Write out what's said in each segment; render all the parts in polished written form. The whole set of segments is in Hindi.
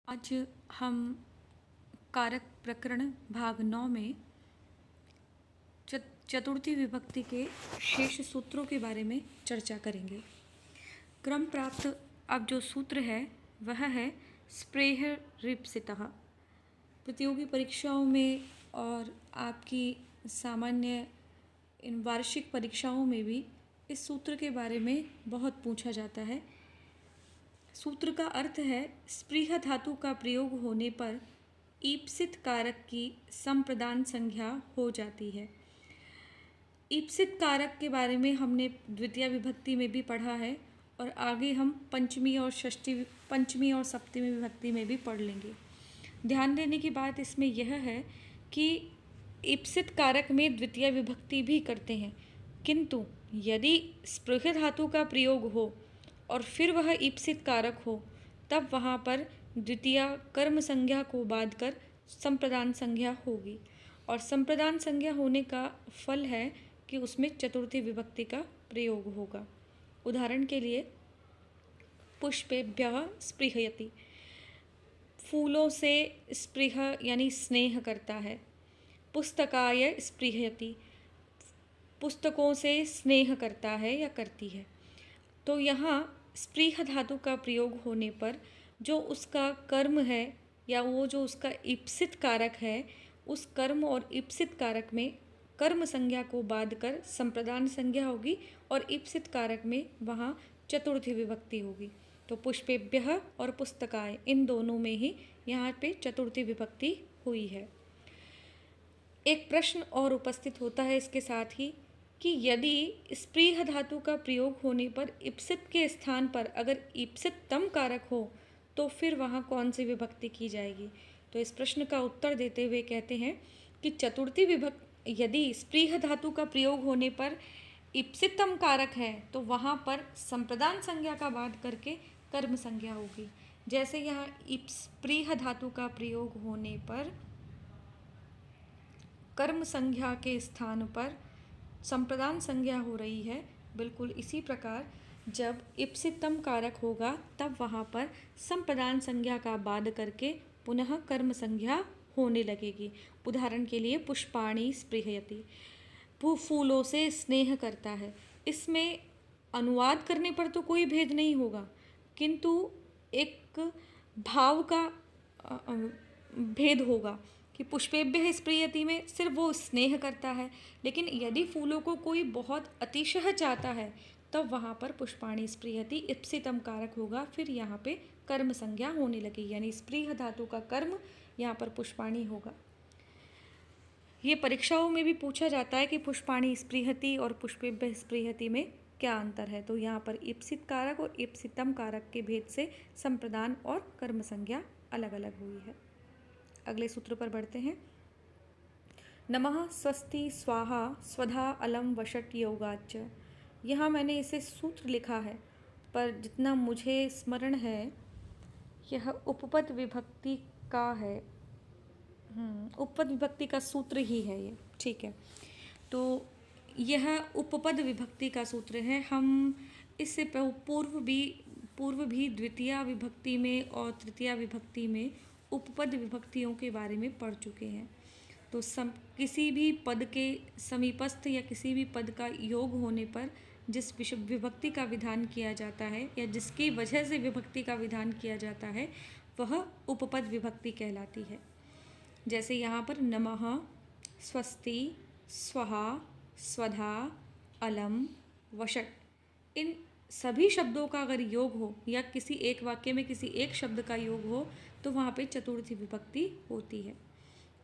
आज हम कारक प्रकरण भाग 9 में चतुर्थी विभक्ति के शेष सूत्रों के बारे में चर्चा करेंगे। क्रम प्राप्त अब जो सूत्र है वह है स्प्रेह रिप्सितः। प्रतियोगी परीक्षाओं में और आपकी सामान्य इन वार्षिक परीक्षाओं में भी इस सूत्र के बारे में बहुत पूछा जाता है। सूत्र का अर्थ है स्पृह धातु का प्रयोग होने पर ईप्सित कारक की संप्रदान संज्ञा हो जाती है। ईप्सित कारक के बारे में हमने द्वितीय विभक्ति में भी पढ़ा है और आगे हम पंचमी और सप्तमी विभक्ति में भी पढ़ लेंगे। ध्यान देने की बात इसमें यह है कि ईप्सित कारक में द्वितीय विभक्ति भी करते हैं, किंतु यदि स्पृह धातु का प्रयोग हो और फिर वह ईप्सित कारक हो तब वहाँ पर द्वितीय कर्म संज्ञा को बाध कर संप्रदान संज्ञा होगी और संप्रदान संज्ञा होने का फल है कि उसमें चतुर्थी विभक्ति का प्रयोग होगा। उदाहरण के लिए पुष्पेभ्यः स्पृहयति, फूलों से स्पृह यानी स्नेह करता है। पुस्तकाय स्पृहयति, पुस्तकों से स्नेह करता है या करती है। तो यहाँ स्पृह धातु का प्रयोग होने पर जो उसका कर्म है या वो जो उसका ईप्सित कारक है, उस कर्म और ईप्सित कारक में कर्म संज्ञा को बाध कर संप्रदान संज्ञा होगी और ईप्सित कारक में वहाँ चतुर्थी विभक्ति होगी। तो पुष्पेभ्यः और पुस्तकाय इन दोनों में ही यहाँ पे चतुर्थी विभक्ति हुई है। एक प्रश्न और उपस्थित होता है इसके साथ ही कि यदि स्पृह धातु का प्रयोग होने पर ईप्सित के स्थान पर अगर ईप्सित तम कारक हो तो फिर वहाँ कौन सी विभक्ति की जाएगी। तो इस प्रश्न का उत्तर देते हुए कहते हैं कि चतुर्थी विभक्ति यदि स्पृह धातु का प्रयोग होने पर ईप्सितम कारक है तो वहाँ पर संप्रदान संज्ञा का बाध करके कर्म संज्ञा होगी। जैसे यहाँ स्पृह धातु का प्रयोग होने पर कर्म संज्ञा के स्थान पर संप्रदान संज्ञा हो रही है, बिल्कुल इसी प्रकार जब ईप्सितम कारक होगा तब वहाँ पर संप्रदान संज्ञा का बाध करके पुनः कर्म संज्ञा होने लगेगी। उदाहरण के लिए पुष्पाणि स्पृहयति, फूलों से स्नेह करता है। इसमें अनुवाद करने पर तो कोई भेद नहीं होगा, किंतु एक भाव का भेद होगा कि पुष्पेभ्यः स्पृहयति में सिर्फ वो स्नेह करता है, लेकिन यदि फूलों को कोई बहुत अतिशय चाहता है तब वहाँ पर पुष्पाणि स्पृहयति ईप्सितम कारक होगा, फिर यहाँ पे कर्म संज्ञा होने लगी, यानी स्पृह धातु का कर्म यहाँ पर पुष्पाणि होगा। ये परीक्षाओं में भी पूछा जाता है कि पुष्पाणि स्पृहयति और पुष्पेभ्यः स्पृहयति में क्या अंतर है। तो यहाँ पर ईप्सित कारक और ईप्सितम कारक के भेद से संप्रदान और कर्म संज्ञा अलग अलग हुई है। अगले सूत्र पर बढ़ते हैं। नमः स्वस्ति स्वाहा स्वधा अलम वषट योगाच्च। यहाँ मैंने इसे सूत्र लिखा है, पर जितना मुझे स्मरण है यह उपपद विभक्ति का है। उपपद विभक्ति का सूत्र ही है ये, ठीक है। तो यह उपपद विभक्ति का सूत्र है। हम इससे पूर्व भी द्वितीय विभक्ति में और तृतीय विभक्ति में उपपद विभक्तियों के बारे में पढ़ चुके हैं। तो किसी भी पद के समीपस्थ या किसी भी पद का योग होने पर जिस विभक्ति का विधान किया जाता है या जिसकी वजह से विभक्ति का विधान किया जाता है वह उपपद विभक्ति कहलाती है। जैसे यहाँ पर नमः, स्वस्ति, स्वहा, स्वधा, अलम, वषट, इन सभी शब्दों का अगर योग हो या किसी एक वाक्य में किसी एक शब्द का योग हो तो वहाँ पे चतुर्थी विभक्ति होती है।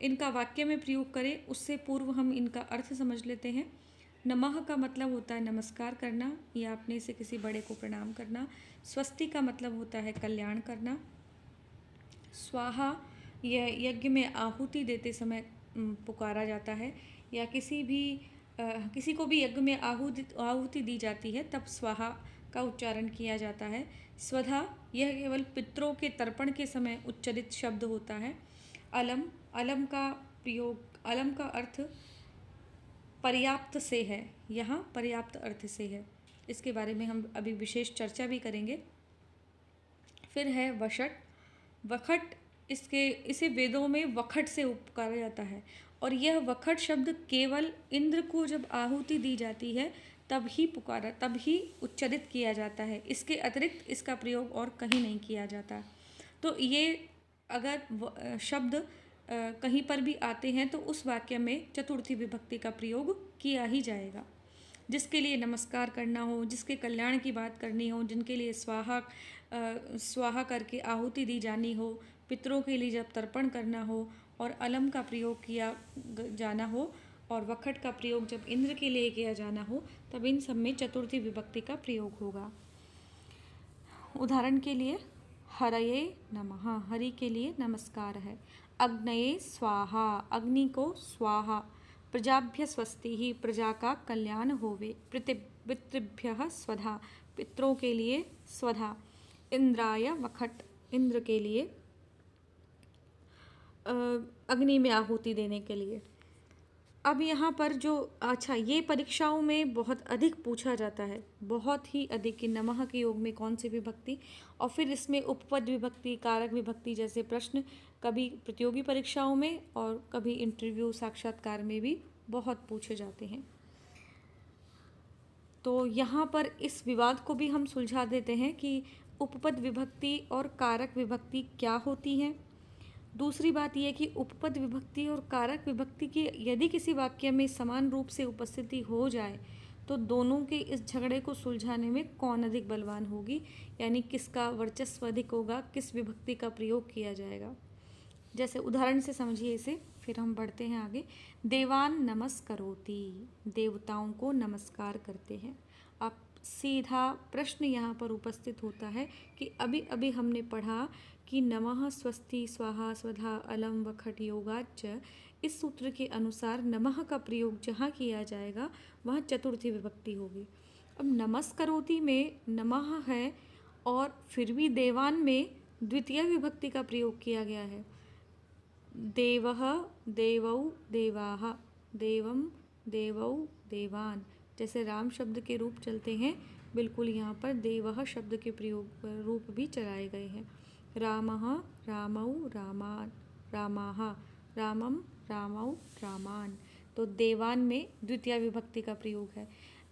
इनका वाक्य में प्रयोग करें उससे पूर्व हम इनका अर्थ समझ लेते हैं। नमः का मतलब होता है नमस्कार करना या अपने से किसी बड़े को प्रणाम करना। स्वस्ति का मतलब होता है कल्याण करना। स्वाहा यह यज्ञ में आहुति देते समय पुकारा जाता है या किसी को भी यज्ञ में आहुति दी जाती है तब स्वाहा का उच्चारण किया जाता है। स्वधा यह केवल पितरों के तर्पण के समय उच्चरित शब्द होता है। अलम का अर्थ पर्याप्त से है, यहाँ पर्याप्त अर्थ से है। इसके बारे में हम अभी विशेष चर्चा भी करेंगे। फिर है वषट। वखट इसे वेदों में वखट से उपकारा जाता है और यह वखट शब्द केवल इंद्र को जब आहुति दी जाती है तब ही उच्चारित किया जाता है। इसके अतिरिक्त इसका प्रयोग और कहीं नहीं किया जाता। तो ये अगर शब्द कहीं पर भी आते हैं तो उस वाक्य में चतुर्थी विभक्ति का प्रयोग किया ही जाएगा। जिसके लिए नमस्कार करना हो, जिसके कल्याण की बात करनी हो, जिनके लिए स्वाहा करके आहुति दी जानी हो, पितरों के लिए जब तर्पण करना हो और अलम का प्रयोग किया जाना हो और वखट का प्रयोग जब इंद्र के लिए किया जाना हो, तब इन सब में चतुर्थी विभक्ति का प्रयोग होगा। उदाहरण के लिए हरये नमः, हरि के लिए नमस्कार है। अग्नये स्वाहा, अग्नि को स्वाहा। प्रजाभ्य स्वस्ति ही, प्रजा का कल्याण होवे। पितृभ्यः स्वधा, पितरों के लिए स्वधा। इंद्राय वखट, इंद्र के लिए अग्नि में आहुति देने के लिए। अब यहाँ पर ये परीक्षाओं में बहुत अधिक पूछा जाता है, बहुत ही अधिक, कि नमः के योग में कौन सी विभक्ति, और फिर इसमें उपपद विभक्ति, कारक विभक्ति जैसे प्रश्न कभी प्रतियोगी परीक्षाओं में और कभी इंटरव्यू साक्षात्कार में भी बहुत पूछे जाते हैं। तो यहाँ पर इस विवाद को भी हम सुलझा देते हैं कि उपपद विभक्ति और कारक विभक्ति क्या होती हैं। दूसरी बात यह कि उपपद विभक्ति और कारक विभक्ति की यदि किसी वाक्य में समान रूप से उपस्थिति हो जाए तो दोनों के इस झगड़े को सुलझाने में कौन अधिक बलवान होगी, यानी किसका वर्चस्व अधिक होगा, किस विभक्ति का प्रयोग किया जाएगा। जैसे उदाहरण से समझिए इसे, फिर हम बढ़ते हैं आगे। देवान नमस्करोति, देवताओं को नमस्कार करते हैं। अब सीधा प्रश्न यहाँ पर उपस्थित होता है कि अभी अभी हमने पढ़ा कि नमः स्वस्ति स्वाहा स्वधा अलम वखट योगाच, इस सूत्र के अनुसार नमः का प्रयोग जहाँ किया जाएगा वहाँ चतुर्थी विभक्ति होगी। अब नमस्करोति में नमः है और फिर भी देवान में द्वितीय विभक्ति का प्रयोग किया गया है। देवः देवौ देवाः, देवम देवौ देवान, जैसे राम शब्द के रूप चलते हैं, बिल्कुल यहाँ पर देवः शब्द के प्रयोग रूप भी चलाए गए हैं। रामः रामौ रामान, रामाः रामम रामौ रामान। तो देवान में द्वितीय विभक्ति का प्रयोग है।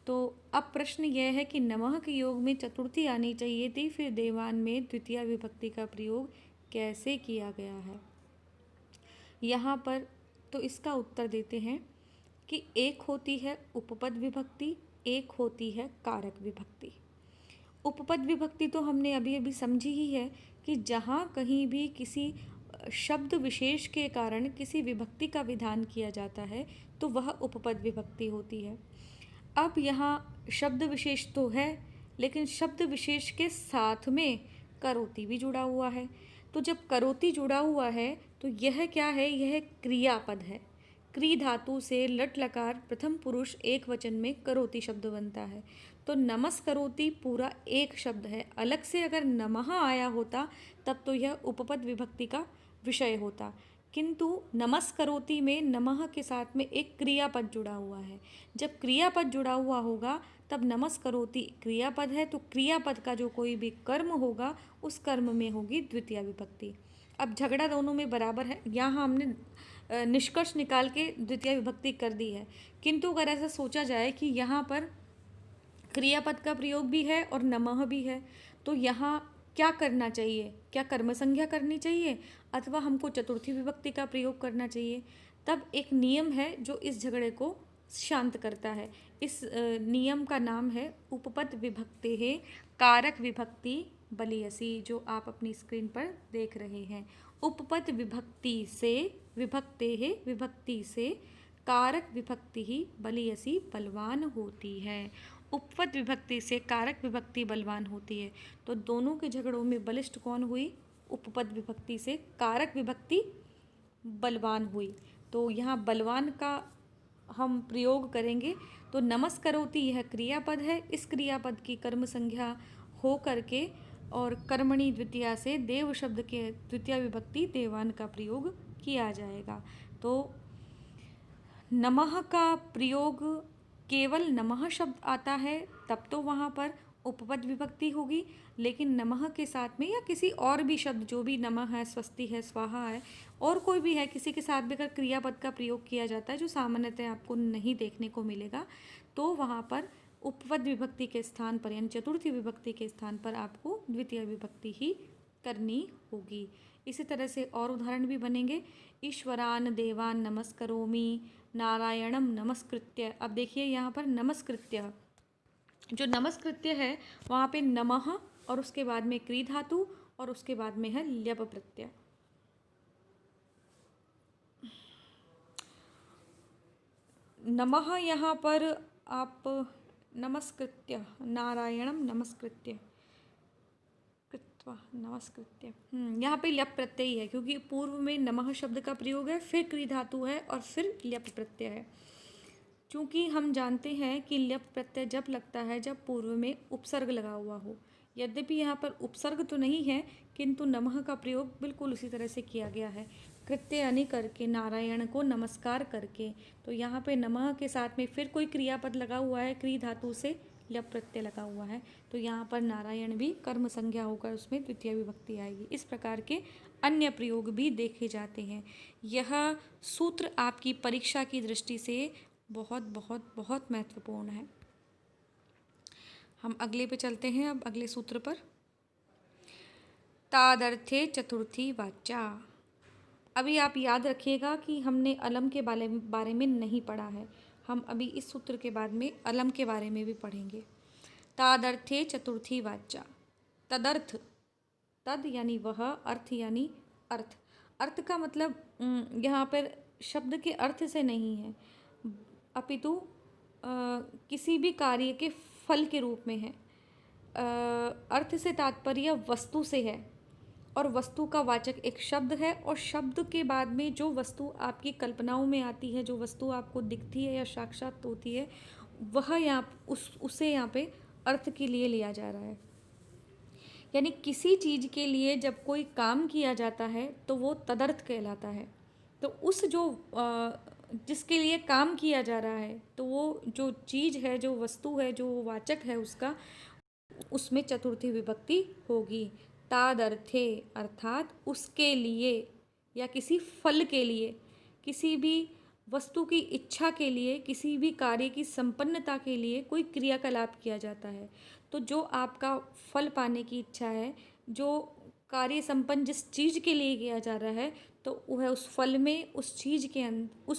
तो अब प्रश्न यह है कि नमः के योग में चतुर्थी आनी चाहिए थी, फिर देवान में द्वितीय विभक्ति का प्रयोग कैसे किया गया है। यहाँ पर तो इसका उत्तर देते हैं कि एक होती है उपपद विभक्ति, एक होती है कारक विभक्ति। उपपद विभक्ति तो हमने अभी अभी समझी ही है कि जहाँ कहीं भी किसी शब्द विशेष के कारण किसी विभक्ति का विधान किया जाता है तो वह उपपद विभक्ति होती है। अब यहाँ शब्द विशेष तो है, लेकिन शब्द विशेष के साथ में करोति भी जुड़ा हुआ है। तो जब करोति जुड़ा हुआ है तो यह क्या है, यह क्रियापद है। क्री धातु से लट लकार प्रथम पुरुष एक वचन में करोति शब्द बनता है। तो नमस्करोति पूरा एक शब्द है। अलग से अगर नमः आया होता तब तो यह उपपद विभक्ति का विषय होता, किंतु नमस्करोति में नमः के साथ में एक क्रियापद जुड़ा हुआ है। जब क्रियापद जुड़ा हुआ होगा तब नमस्करोति क्रियापद है, तो क्रियापद का जो कोई भी कर्म होगा उस कर्म में होगी द्वितीय विभक्ति। अब झगड़ा दोनों में बराबर है, यहाँ हमने निष्कर्ष निकाल के द्वितीय विभक्ति कर दी है। किंतु अगर ऐसा सोचा जाए कि यहाँ पर क्रियापद का प्रयोग भी है और नमः भी है, तो यहाँ क्या करना चाहिए, क्या कर्म संज्ञा करनी चाहिए अथवा हमको चतुर्थी विभक्ति का प्रयोग करना चाहिए। तब एक नियम है जो इस झगड़े को शांत करता है। इस नियम का नाम है उपपद विभक्ति है कारक विभक्ति बलियसी, जो आप अपनी स्क्रीन पर देख रहे हैं। उपपद विभक्ति से विभक्ति से कारक विभक्ति ही बलियसी बलवान होती है। उपपद विभक्ति से कारक विभक्ति बलवान होती है। तो दोनों के झगड़ों में बलिष्ठ कौन हुई, उपपद विभक्ति से कारक विभक्ति बलवान हुई। तो यहाँ बलवान का हम प्रयोग करेंगे तो नमस्करोति यह क्रियापद है, इस क्रियापद की कर्म संज्ञा हो करके और कर्मणि द्वितीया से देव शब्द के द्वितीय विभक्ति देवान का प्रयोग किया जाएगा। तो नमः का प्रयोग केवल नमः शब्द आता है तब तो वहाँ पर उपपद विभक्ति होगी, लेकिन नमः के साथ में या किसी और भी शब्द, जो भी नमः है, स्वस्ति है, स्वाहा है, और कोई भी है, किसी के साथ भी अगर क्रियापद का प्रयोग किया जाता है जो सामान्यतः आपको नहीं देखने को मिलेगा, तो वहाँ पर उपपद विभक्ति के स्थान पर यानी चतुर्थी विभक्ति के स्थान पर आपको द्वितीय विभक्ति ही करनी होगी। इसी तरह से और उदाहरण भी बनेंगे। ईश्वरान देवान नमस्करोमि, नारायणम नमस्कृत्य। अब देखिए यहाँ पर नमस्कृत्य, जो नमस्कृत्य है वहाँ पे नमः और उसके बाद में क्री धातु और उसके बाद में है ल्यप प्रत्यय। नमः यहाँ पर आप नमस्कृत्य, नारायणम नमस्कृत्य कृत्वा नमस्कृत्य, यहाँ पे ल्यप प्रत्यय ही है, क्योंकि पूर्व में नमः शब्द का प्रयोग है, फिर क्री धातु है और फिर ल्यप प्रत्यय है। चूँकि हम जानते हैं कि ल्यप प्रत्यय जब लगता है जब पूर्व में उपसर्ग लगा हुआ हो। यद्यपि यहाँ पर उपसर्ग तो नहीं है, किंतु नमः का प्रयोग बिल्कुल उसी तरह से किया गया है, कृत्य यानी करके, नारायण को नमस्कार करके। तो यहाँ पे नमः के साथ में फिर कोई क्रियापद लगा हुआ है, क्री धातु से ल्यप प्रत्यय लगा हुआ है, तो यहाँ पर नारायण भी कर्म संज्ञा होकर उसमें द्वितीय विभक्ति आएगी। इस प्रकार के अन्य प्रयोग भी देखे जाते हैं। यह सूत्र आपकी परीक्षा की दृष्टि से बहुत बहुत बहुत महत्वपूर्ण है। हम अगले पे चलते हैं, अब अगले सूत्र पर। तादर्थे चतुर्थी वाचा। अभी आप याद रखिएगा कि हमने अलम के बारे में नहीं पढ़ा है, हम अभी इस सूत्र के बाद में अलम के बारे में भी पढ़ेंगे। तादर्थे चतुर्थी वाचा। तदर्थ, तद यानी वह, अर्थ यानी अर्थ। अर्थ का मतलब यहाँ पर शब्द के अर्थ से नहीं है, अपितु किसी भी कार्य के फल के रूप में है। अर्थ से तात्पर्य वस्तु से है, और वस्तु का वाचक एक शब्द है, और शब्द के बाद में जो वस्तु आपकी कल्पनाओं में आती है, जो वस्तु आपको दिखती है या साक्षात होती है, वह उसे यहाँ पे अर्थ के लिए लिया जा रहा है। यानी किसी चीज़ के लिए जब कोई काम किया जाता है तो वो तदर्थ कहलाता है। तो उस जो जिसके लिए काम किया जा रहा है, तो वो जो चीज़ है, जो वस्तु है, जो वाचक है उसका, उसमें चतुर्थी विभक्ति होगी। तादर्थे अर्थात उसके लिए या किसी फल के लिए, किसी भी वस्तु की इच्छा के लिए, किसी भी कार्य की संपन्नता के लिए कोई क्रियाकलाप किया जाता है। तो जो आपका फल पाने की इच्छा है, जो कार्य संपन्न जिस चीज़ के लिए किया जा रहा है, तो वह उस फल में उस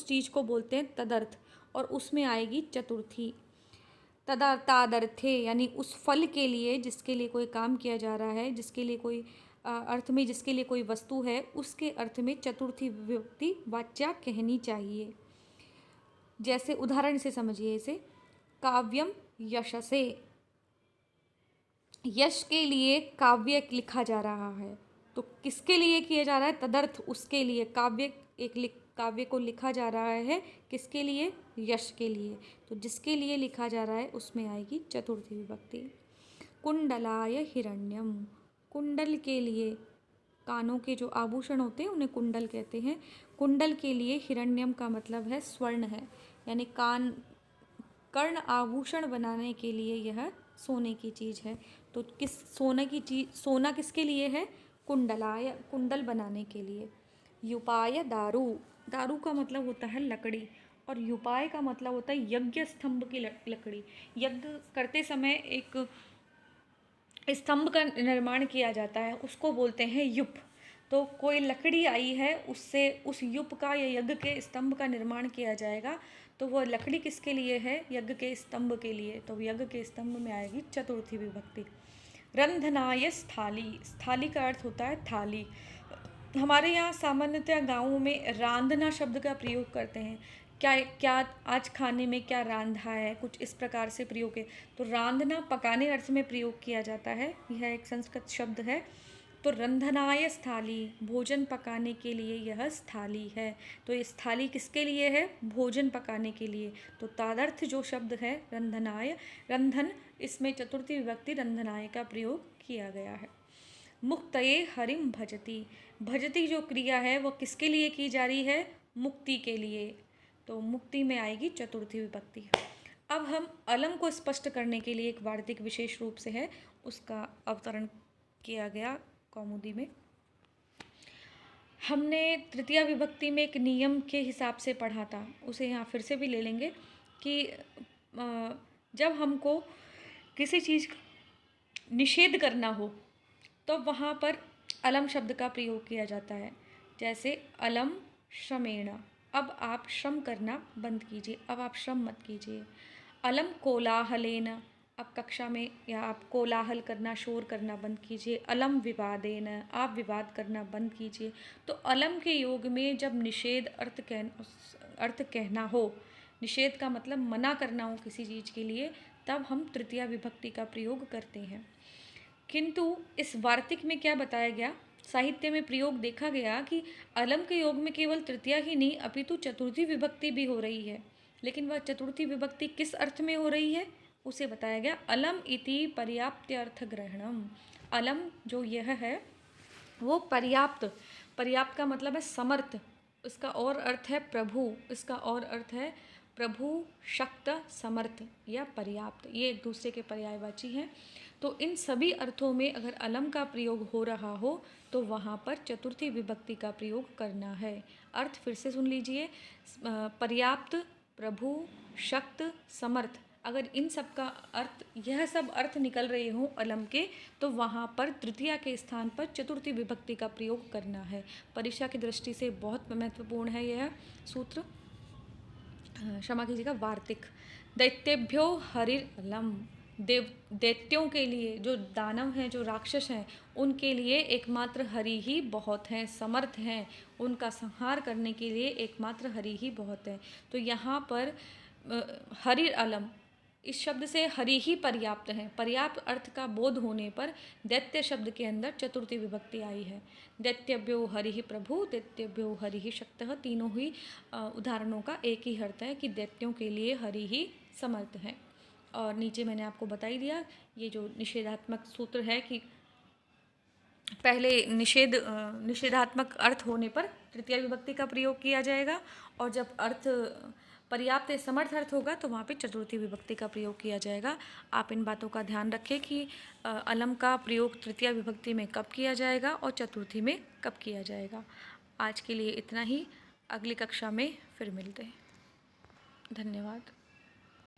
चीज़ को बोलते हैं तदर्थ, और उसमें आएगी चतुर्थी। तादर्थे यानी उस फल के लिए, जिसके लिए कोई काम किया जा रहा है, जिसके लिए कोई अर्थ में जिसके लिए कोई वस्तु है, उसके अर्थ में चतुर्थी विभक्ति वाच्या कहनी चाहिए। जैसे उदाहरण से समझिए इसे। काव्यम यशसे, यश के लिए काव्य लिखा जा रहा है, तो किसके लिए किया जा रहा है? तदर्थ, उसके लिए काव्य को लिखा जा रहा है, किसके लिए? यश के लिए। तो जिसके लिए लिखा जा रहा है उसमें आएगी चतुर्थी विभक्ति। कुंडलाय हिरण्यम, कुंडल के लिए, कानों के जो आभूषण होते हैं उन्हें कुंडल कहते हैं। कुंडल के लिए हिरण्यम का मतलब है स्वर्ण है, यानी कर्ण आभूषण बनाने के लिए यह सोने की चीज़ है। तो सोना किसके लिए है? कुंडलाय, कुंडल बनाने के लिए। युपाय दारू, दारू का मतलब होता है लकड़ी, और युपाय का मतलब होता है यज्ञ स्तंभ की लकड़ी। यज्ञ करते समय एक स्तंभ का निर्माण किया जाता है, उसको बोलते हैं युप। तो कोई लकड़ी आई है, उससे उस युप का या यज्ञ के स्तंभ का निर्माण किया जाएगा, तो वह लकड़ी किसके लिए है? यज्ञ के स्तंभ के लिए। तो यज्ञ के स्तंभ में आएगी चतुर्थी विभक्ति। रंधनाय स्थाली, स्थाली का अर्थ होता है थाली। हमारे यहाँ सामान्यतः गाँवों में रांधना शब्द का प्रयोग करते हैं। क्या आज खाने में क्या रांधा है, कुछ इस प्रकार से प्रयोग है। तो रांधना पकाने अर्थ में प्रयोग किया जाता है, यह एक संस्कृत शब्द है। तो रंधनाय स्थाली, भोजन पकाने के लिए यह स्थाली है। तो ये स्थाली किसके लिए है? भोजन पकाने के लिए। तो तादर्थ जो शब्द है रंधनाय, रंधन, इसमें चतुर्थी विभक्ति रंधनाय का प्रयोग किया गया है। मुक्तये हरिम भजति, भजति जो क्रिया है वह किसके लिए की जा रही है? मुक्ति के लिए। तो मुक्ति में आएगी चतुर्थी विभक्ति। अब हम अलम को स्पष्ट करने के लिए एक वार्तिक विशेष रूप से है उसका अवतरण किया गया कौमुदी में। हमने तृतीया विभक्ति में एक नियम के हिसाब से पढ़ा था, उसे यहाँ फिर से भी ले लेंगे कि जब हमको किसी चीज़ का निषेध करना हो तो वहाँ पर अलम शब्द का प्रयोग किया जाता है। जैसे अलम श्रमेण, अब आप श्रम करना बंद कीजिए, अब आप श्रम मत कीजिए। अलम कोलाहलेन, अब कक्षा में या आप कोलाहल करना, शोर करना बंद कीजिए। अलम विवादेन, आप विवाद करना बंद कीजिए। तो अलम के योग में जब निषेध अर्थ कहना हो, निषेध का मतलब मना करना हो किसी चीज़ के लिए, तब हम तृतीया विभक्ति का प्रयोग करते हैं। किंतु इस वार्तिक में क्या बताया गया, साहित्य में प्रयोग देखा गया कि अलम के योग में केवल तृतीया ही नहीं अपितु चतुर्थी विभक्ति भी हो रही है। लेकिन वह चतुर्थी विभक्ति किस अर्थ में हो रही है उसे बताया गया। अलम इति पर्याप्त्यर्थ ग्रहणम, अलम जो यह है वो पर्याप्त, पर्याप्त का मतलब है समर्थ, इसका और अर्थ है प्रभु, इसका और अर्थ है प्रभु, शक्त, समर्थ या पर्याप्त, ये एक दूसरे के पर्यायवाची हैं। तो इन सभी अर्थों में अगर अलम का प्रयोग हो रहा हो तो वहाँ पर चतुर्थी विभक्ति का प्रयोग करना है। अर्थ फिर से सुन लीजिए, पर्याप्त, प्रभु, शक्त, समर्थ, अगर इन सब का अर्थ, यह सब अर्थ निकल रहे हों अलम के, तो वहाँ पर तृतीया के स्थान पर चतुर्थी विभक्ति का प्रयोग करना है। परीक्षा की दृष्टि से बहुत महत्वपूर्ण है यह सूत्र, क्षमा कीजिएगा, वार्तिक। दैत्येभ्यो हरिरलम, दैत्यों के लिए, जो दानव हैं, जो राक्षस हैं, उनके लिए एकमात्र हरि ही बहुत हैं, समर्थ हैं, उनका संहार करने के लिए एकमात्र हरि ही बहुत है। तो यहाँ पर हरिरलम, इस शब्द से हरि ही पर्याप्त है। पर्याप्त अर्थ का बोध होने पर दैत्य शब्द के अंदर चतुर्थी विभक्ति आई है। दैत्यभ्यो हरि ही प्रभु, दैत्यभ्यो हरि ही शक्तः, तीनों ही उदाहरणों का एक ही अर्थ है कि दैत्यों के लिए हरि ही समर्थ है। और नीचे मैंने आपको बता ही दिया, ये जो निषेधात्मक सूत्र है कि पहले निषेधात्मक अर्थ होने पर तृतीया विभक्ति का प्रयोग किया जाएगा, और जब अर्थ पर्याप्त समर्थ अर्थ होगा तो वहाँ पे चतुर्थी विभक्ति का प्रयोग किया जाएगा। आप इन बातों का ध्यान रखें कि अलम का प्रयोग तृतीया विभक्ति में कब किया जाएगा और चतुर्थी में कब किया जाएगा। आज के लिए इतना ही, अगली कक्षा में फिर मिलते हैं। धन्यवाद।